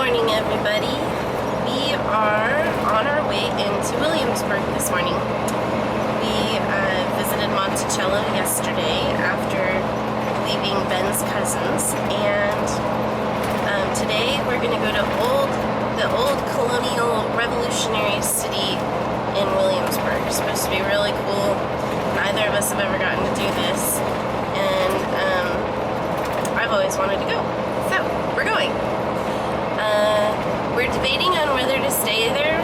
morning, everybody. We are on our way into Williamsburg this morning. We visited Monticello yesterday after leaving Ben's cousins, and today we're going to go to the old colonial revolutionary city in Williamsburg. It's supposed to be really cool. Neither of us have ever gotten to do this, and I've always wanted to go. So, we're going. We're debating on whether to stay there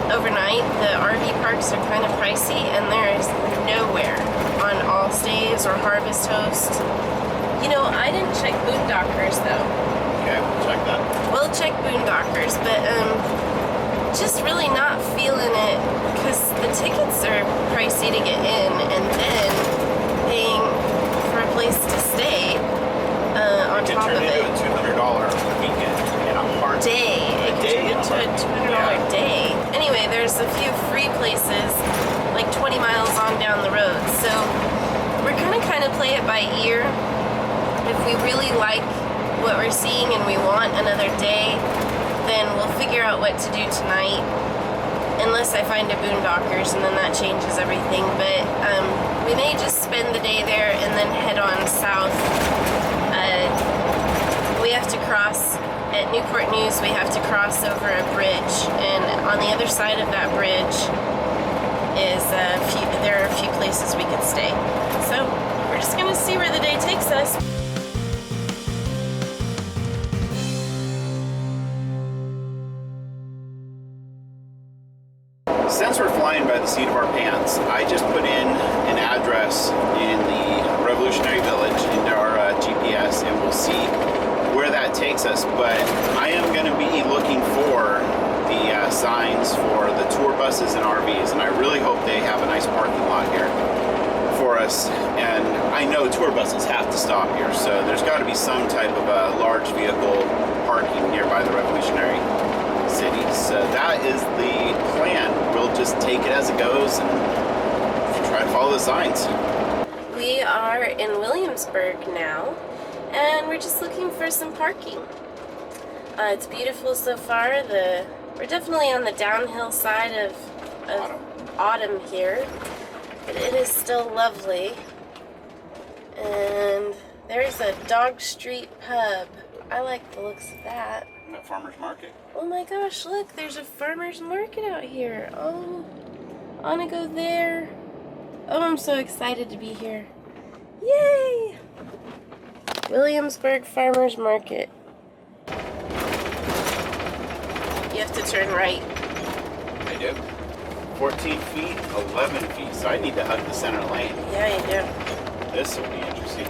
overnight. The RV parks are kind of pricey, and there is nowhere on All Stays or Harvest Host. You know, I didn't check Boondockers though. Okay, we'll check that. We'll check Boondockers, but just really not feeling it because the tickets are pricey to get in, and then paying for a place to stay on top of it. It could turn into a $200 weekend in a hard day. It could turn into a $200 day. Anyway, there's a few free places like 20 miles on down the road, so we're gonna kind of play it by ear. If we really like what we're seeing and we want another day, then we'll figure out what to do tonight, unless I find a Boondockers, and then that changes everything. But we may just spend the day there and then head on south. We have to cross at Newport News. We have to cross over a bridge, and on the other side of that bridge is there are a few places we could stay. So we're just gonna see where the day takes us. Since we're flying by the seat of our pants, I just put in an address in the Revolutionary Village into our GPS, and we'll see where that takes us. But I am going to be looking for the signs for the tour buses and RVs, and I really hope they have a nice parking lot here for us. And I know tour buses have to stop here, so there's got to be some type of a large vehicle parking nearby the Revolutionary City. So that is the plan. We'll just take it as it goes and try to follow the signs. We are in Williamsburg now, and we're just looking for some parking. It's beautiful so far. We're definitely on the downhill side of autumn here, but it is still lovely. And there's a Dog Street pub. I like the looks of that. A farmer's market. Oh my gosh, look, there's a farmer's market out here. Oh, I want to go there. Oh, I'm so excited to be here. Yay! Williamsburg Farmer's Market. You have to turn right. I do. 14 feet, 11 feet, so I need to hug the center lane. Yeah, you do. This will be interesting.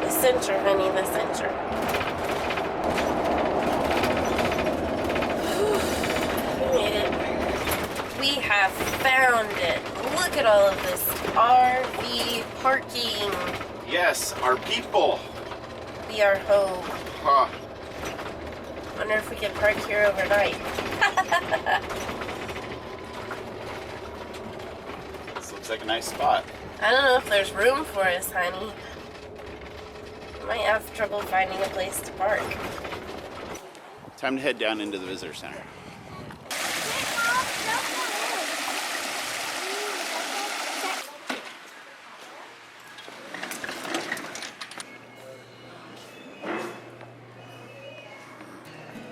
Center, honey, the center. We made it. We have found it. Look at all of this RV parking. Yes, our people. We are home. Huh. Wonder if we can park here overnight. This looks like a nice spot. I don't know if there's room for us, honey. Might have trouble finding a place to park. Time to head down into the visitor center.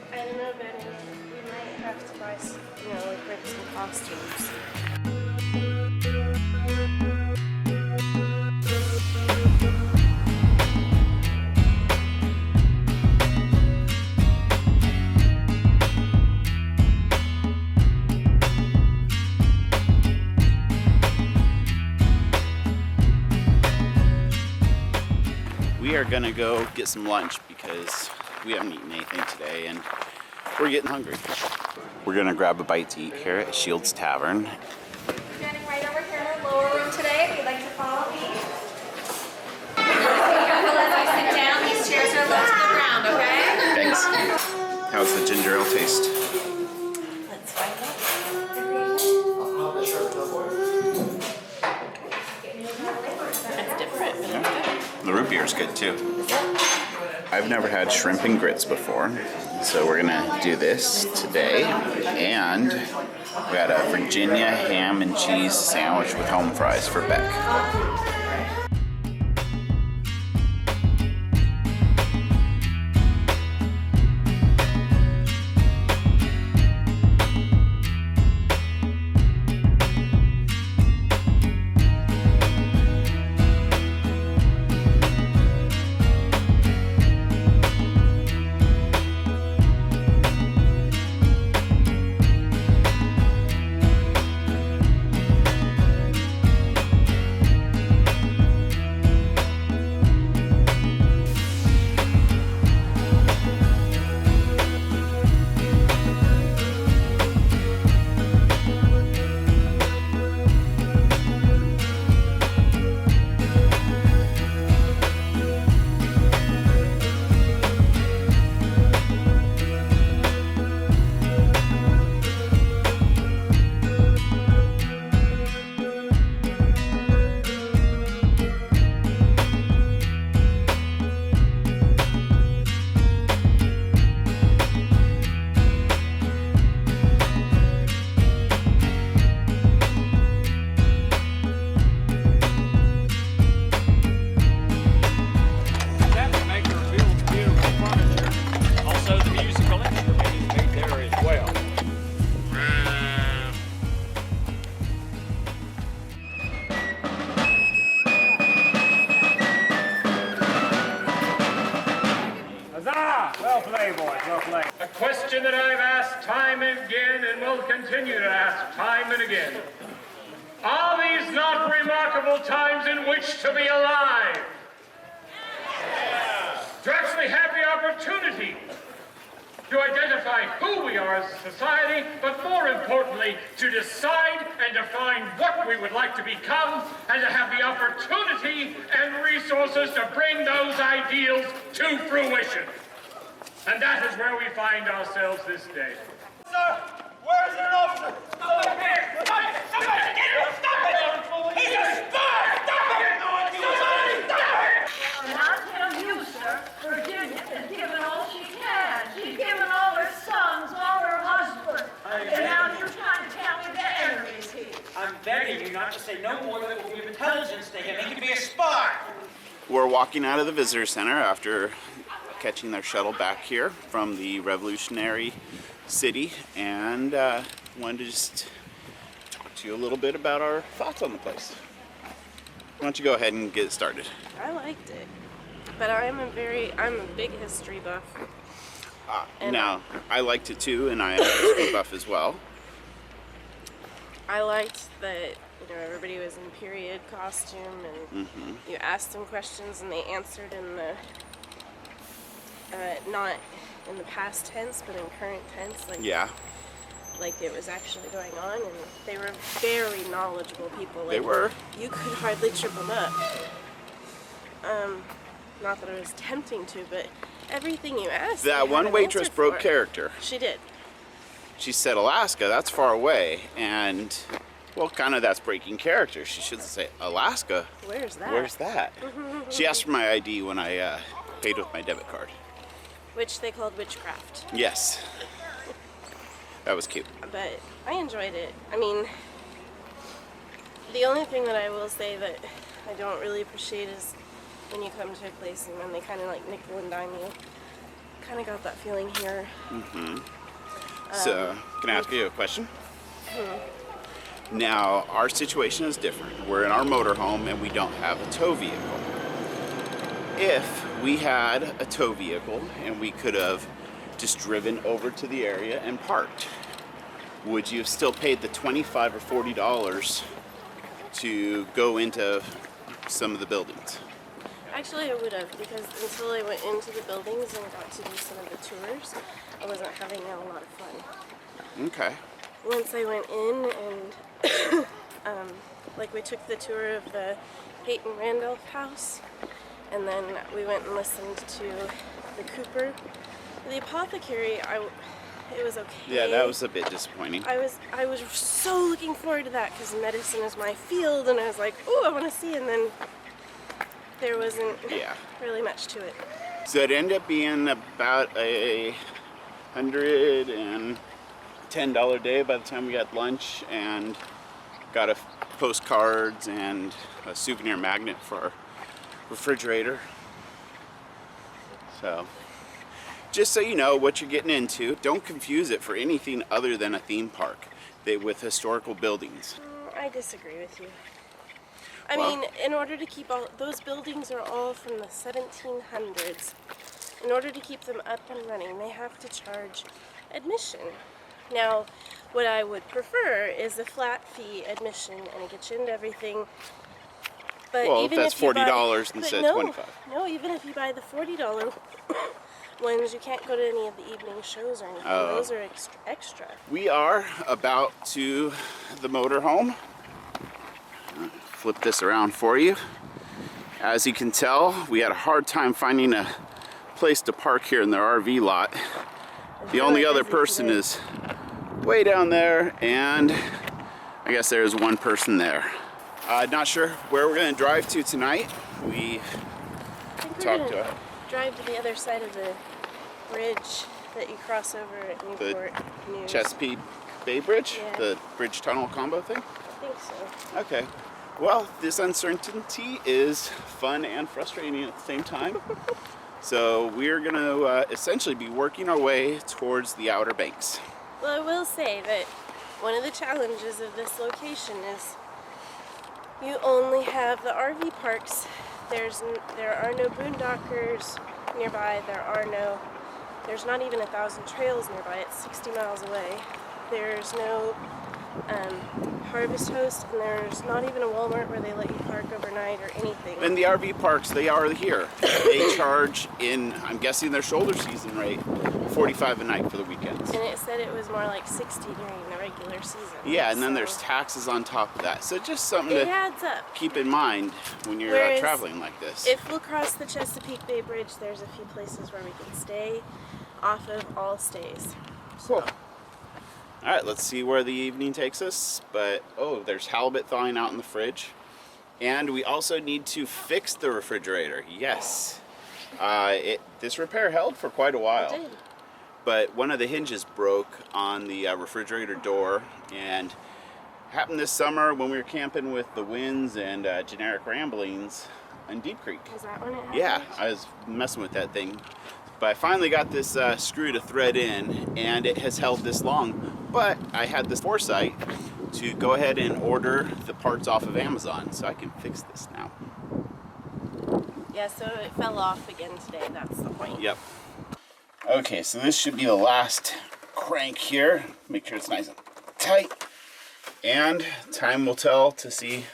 I don't know, Benny. We might have to buy some, like rent some costumes. We are gonna go get some lunch because we haven't eaten anything today and we're getting hungry. We're gonna grab a bite to eat here at Shields Tavern. We're standing right over here in the lower room today. If you'd like to follow me. Careful as I sit down. These chairs are low to the ground, okay? Thanks. How's the ginger ale taste? Let's find out. That's different. The root beer is good too. I've never had shrimp and grits before, so we're gonna do this today. And we got a Virginia ham and cheese sandwich with home fries for Beck. A question that I've asked time and again and will continue to ask time and again. Are these not remarkable times in which to be alive? To actually have the opportunity to identify who we are as a society, but more importantly, to decide and define what we would like to become, and to have the opportunity and resources to bring those ideals to fruition. And that is where we find ourselves this day. Sir, where is an officer? Stop it! Stop it! Somebody get him! Stop it! He's a spy! Stop it! Somebody stop it! And I tell you, sir, Virginia has given all she can. She's given all her sons, all her husband. And now you're trying to tell me the enemy's here. I'm begging you not to say no more that will give intelligence to him. He could be a spy. We're walking out of the visitor center after catching their shuttle back here from the revolutionary city, and wanted to just talk to you a little bit about our thoughts on the place. Why don't you go ahead and get started? I liked it, but I'm a big history buff. Now, I liked it too, and I am a history buff as well. I liked that, everybody was in period costume, and you asked them questions and they answered in the not in the past tense, but in current tense, like it was actually going on, and they were very knowledgeable people. Like, They were. You could hardly trip them up. Not that it was tempting to, but everything you asked. they That had one an waitress answer broke for. character. She did. She said Alaska, that's far away, and well, kind of that's breaking character. She should say Alaska. Where's that? Where's that? She asked for my ID when I paid with my debit card. Which they called witchcraft. Yes. That was cute. But I enjoyed it. I mean, the only thing that I will say that I don't really appreciate is when you come to a place and when they kind of like nickel and dime you. Kind of got that feeling here. So, can I ask you a question? Now, our situation is different. We're in our motorhome and we don't have a tow vehicle. If we had a tow vehicle and we could have just driven over to the area and parked, would you have still paid the $25 or $40 to go into some of the buildings? Actually, I would have, because until I went into the buildings and got to do some of the tours, I wasn't having a lot of fun. Okay. Once I went in and we took the tour of the Peyton Randolph house, and then we went and listened to the Cooper. The apothecary, it was okay. Yeah, that was a bit disappointing. I was so looking forward to that because medicine is my field, and I was like, oh, I want to see, and then there wasn't Yeah. really much to it. So it ended up being about a $110 day by the time we got lunch, and got a postcards and a souvenir magnet for our refrigerator. So just so you know what you're getting into, don't confuse it for anything other than a theme park with historical buildings. I disagree with you. I Well- mean, in order to keep all those buildings are all from the 1700s. In order to keep them up and running, they have to charge admission. Now, what I would prefer is a flat fee admission, and it gets you into everything. But Well, even that's if you buy- $40 but instead of no, $25. No, even if you buy the $40 ones, you can't go to any of the evening shows or anything. Oh. Those are extra. We are about to the motorhome. Flip this around for you. As you can tell, we had a hard time finding a place to park here in their RV lot. The only really other busy person today. is way down there, and I guess there's one person there. Not sure where we're gonna drive to tonight. We I think we're talked gonna to her. drive to the other side of the bridge that you cross over at Newport News. Chesapeake Bay Bridge, Yeah. the bridge tunnel combo thing. I think so. Okay. Well, this uncertainty is fun and frustrating at the same time. So we're gonna essentially be working our way towards the Outer Banks. Well, I will say that one of the challenges of this location is you only have the RV parks. There are no boondockers nearby. There's not even 1,000 trails nearby. It's 60 miles away. There's no Harvest Host, and there's not even a Walmart where they let you park overnight or anything. And the RV parks, they are here. They charge in, I'm guessing their shoulder season rate, $45 a night for the weekends. And it said it was more like 60 during the regular season. Yeah, and then So there's taxes on top of that. So just something it to adds up. keep in mind when you're Whereas traveling like this. If we'll cross the Chesapeake Bay Bridge, there's a few places where we can stay off of all stays. Cool. All right, let's see where the evening takes us. But, oh, there's halibut thawing out in the fridge. And we also need to fix the refrigerator. Yes. This repair held for quite a while. It did. But one of the hinges broke on the refrigerator door, and happened this summer when we were camping with the winds and generic ramblings in Deep Creek. Is that when it happened? Yeah, I was messing with that thing. But I finally got this screw to thread in, and it has held this long. But I had this foresight to go ahead and order the parts off of Amazon, so I can fix this now. Yeah, so it fell off again today. That's the point. Yep. Okay, so this should be the last crank here. Make sure it's nice and tight. And time will tell to see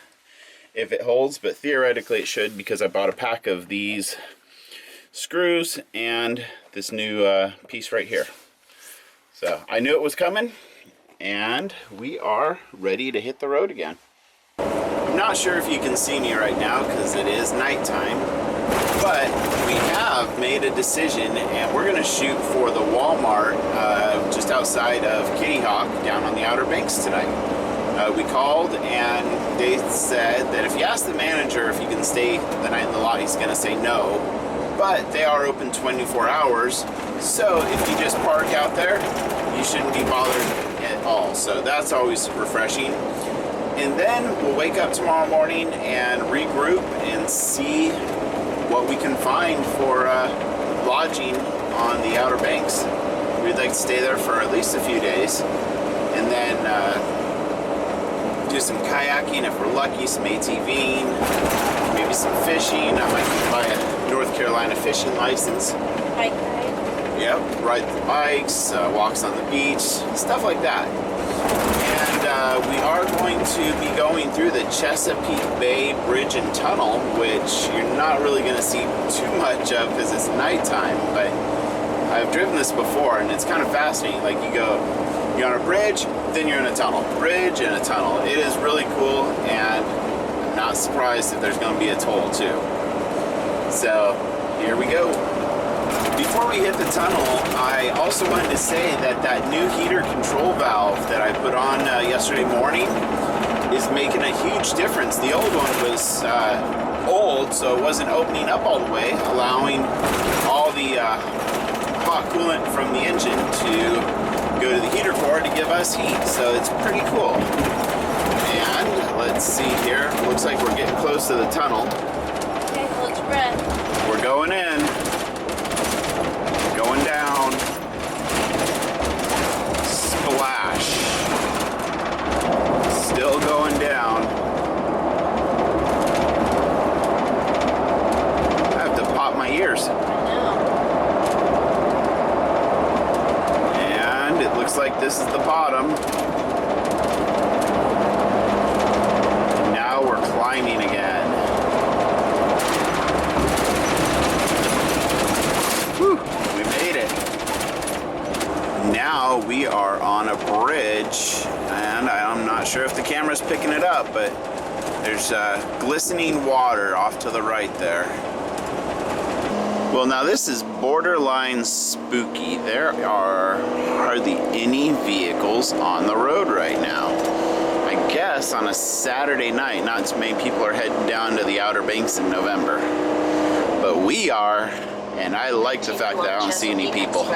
if it holds, but theoretically it should, because I bought a pack of these screws and this new piece right here. So I knew it was coming, and we are ready to hit the road again. I'm not sure if you can see me right now because it is nighttime, but we have made a decision, and we're going to shoot for the Walmart just outside of Kitty Hawk down on the Outer Banks tonight. We called, and they said that if you ask the manager if you can stay the night in the lot, he's going to say no. But they are open 24 hours, so if you just park out there, you shouldn't be bothered at all. So that's always refreshing. And then we'll wake up tomorrow morning and regroup and see what we can find for lodging on the Outer Banks. We'd like to stay there for at least a few days, and then do some kayaking if we're lucky, some ATVing, maybe some fishing. I might buy a North Carolina fishing license. Bike ride. Yep, ride the bikes, walks on the beach, stuff like that. And we are going to be going through the Chesapeake Bay Bridge and Tunnel, which you're not really going to see too much of because it's nighttime, but I've driven this before and it's kind of fascinating. Like you're on a bridge, then you're in a tunnel, bridge and a tunnel. It is really cool, and I'm not surprised if there's going to be a toll too. So here we go. Before we hit the tunnel, I also wanted to say that that new heater control valve that I put on yesterday morning is making a huge difference. The old one was old, so it wasn't opening up all the way, allowing all the hot coolant from the engine to go to the heater core to give us heat. So it's pretty cool. And let's see here. Looks like we're getting close to the tunnel. Okay, hold your breath. We're going in. Going down. Splash. Still going down. I have to pop my ears. And it looks like this is the bottom. Now we're climbing again. Whew, we made it. Now we are on a bridge, and I'm not sure if the camera's picking it up, but there's glistening water off to the right there. Well, now this is borderline spooky. There are hardly any vehicles on the road right now. I guess on a Saturday night, not as many people are heading down to the Outer Banks in November. But we are, and I like the fact that I don't see any people.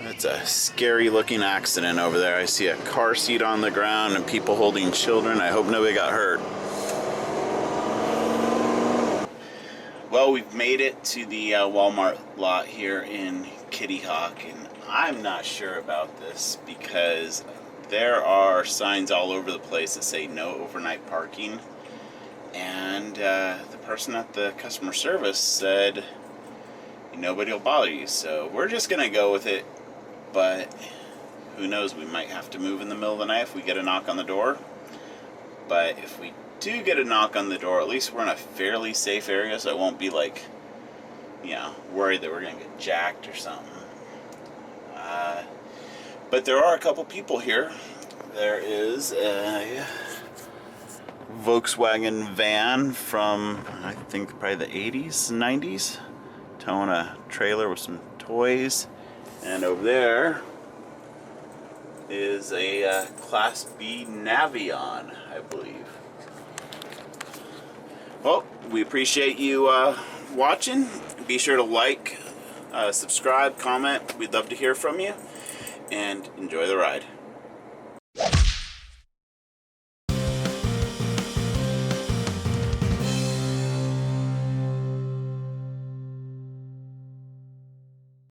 It's a scary looking accident over there. I see a car seat on the ground and people holding children. I hope nobody got hurt. Well, we've made it to the Walmart lot here in Kitty Hawk, and I'm not sure about this because there are signs all over the place that say no overnight parking, and the person at the customer service said nobody will bother you, so we're just gonna go with it. But who knows, we might have to move in the middle of the night if we get a knock on the door. But if we do get a knock on the door, at least we're in a fairly safe area, so it won't be like, you know, worried that we're gonna get jacked or something. But there are a couple people here. There is a Volkswagen van from, I think, probably the 80s, 90s, towing a trailer with some toys. And over there is a Class B Navion, I believe. Well, we appreciate you watching. Be sure to like, subscribe, comment. We'd love to hear from you. And enjoy the ride.